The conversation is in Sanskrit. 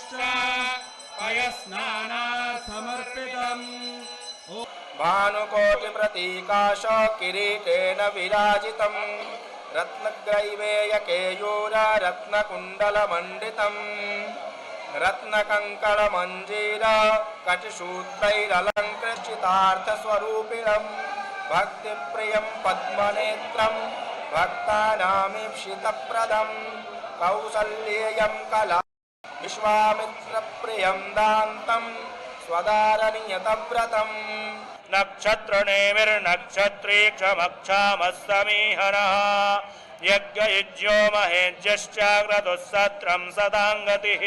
च पयस्नानार्थमर्पितम् भानुकोटिप्रतीकाश किरीटेन विराजितम् रत्नग्रैवेयकेयूर रत्नकुण्डलमण्डितम् रत्नकङ्कणमञ्जीर कटिसूत्रैरलङ्कृचितार्थस्वरूपिणम् भक्तिप्रियं पद्मनेत्रं भक्तानामीप्सितप्रदम् कौसल्येयं कला विश्वामित्रप्रियं दान्तं स्वदारनियतव्रतम् नक्षत्रनेमिर्नक्षत्रीक्षमक्षामस्तमीहनः यज्ञयुज्यो महेज्यश्च क्रतुः सत्रं सदाङ्गतिः